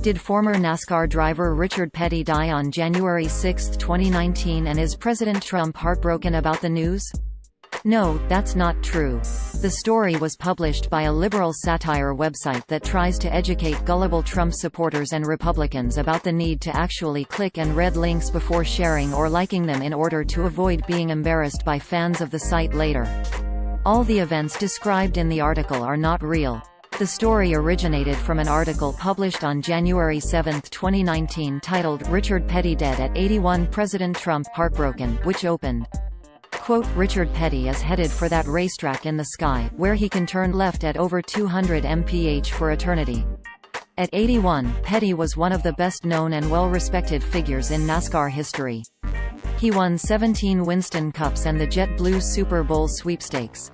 Did former NASCAR driver Richard Petty die on January 6, 2019, and is President Trump heartbroken about the news? No, that's not true. The story was published by a liberal satire website that tries to educate gullible Trump supporters and Republicans about the need to actually click and read links before sharing or liking them in order to avoid being embarrassed by fans of the site later. All the events described in the article are not real. The story originated from an article published on January 7, 2019 titled "Richard Petty Dead at 81, President Trump Heartbroken," which opened, quote, "Richard Petty is headed for that racetrack in the sky, where he can turn left at over 200 mph for eternity." At 81, Petty was one of the best-known and well-respected figures in NASCAR history. He won 17 Winston Cups and the JetBlue Super Bowl sweepstakes.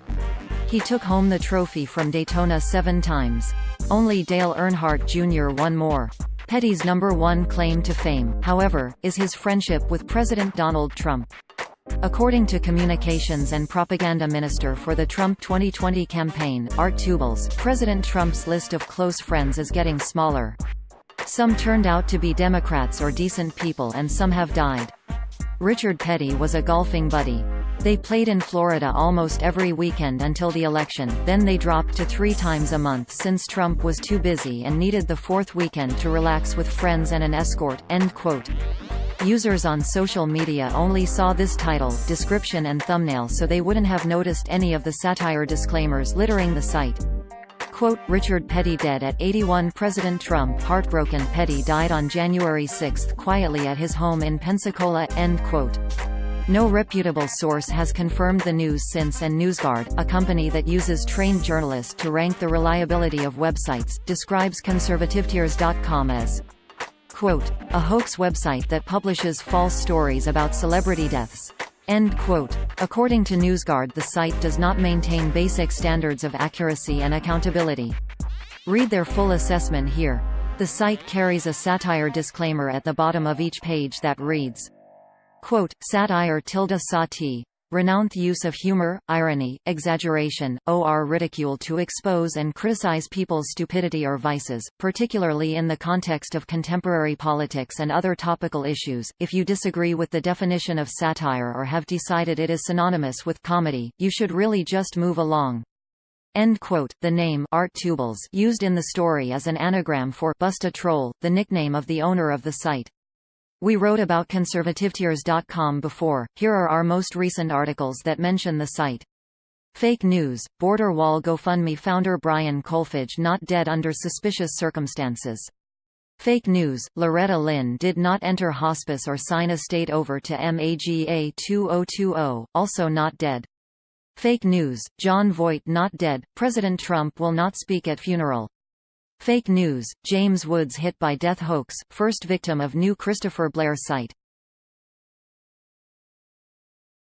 He took home the trophy from Daytona 7 times. Only Dale Earnhardt Jr. won more. Petty's #1 claim to fame, however, is his friendship with President Donald Trump. According to Communications and Propaganda Minister for the Trump 2020 campaign, Art Tubles, President Trump's list of close friends is getting smaller. Some turned out to be Democrats or decent people and some have died. Richard Petty was a golfing buddy. They played in Florida almost every weekend until the election, then they dropped to 3 times a month since Trump was too busy and needed the 4th weekend to relax with friends and an escort, end quote. Users on social media only saw this title, description and thumbnail, so they wouldn't have noticed any of the satire disclaimers littering the site. Quote, "Richard Petty dead at 81, President Trump heartbroken. Petty died on January 6 quietly at his home in Pensacola," end quote. No reputable source has confirmed the news since, and NewsGuard, a company that uses trained journalists to rank the reliability of websites, describes conservativetiers.com as, quote, "a hoax website that publishes false stories about celebrity deaths," end quote. According to NewsGuard, the site does not maintain basic standards of accuracy and accountability. Read their full assessment here. The site carries a satire disclaimer at the bottom of each page that reads, quote, "Satire ~sati. Renowned use of humor, irony, exaggeration, or ridicule to expose and criticize people's stupidity or vices, particularly in the context of contemporary politics and other topical issues. If you disagree with the definition of satire or have decided it is synonymous with comedy, you should really just move along." End quote. The name Art Tubles used in the story is an anagram for Bust a Troll, the nickname of the owner of the site. We wrote about conservativetiers.com before. Here are our most recent articles that mention the site. Fake news, border wall GoFundMe founder Brian Kolfage not dead under suspicious circumstances. Fake news, Loretta Lynn did not enter hospice or sign a state over to MAGA 2020, also not dead. Fake news, John Voight not dead, President Trump will not speak at funeral. Fake news, James Woods hit by death hoax, first victim of new Christopher Blair site.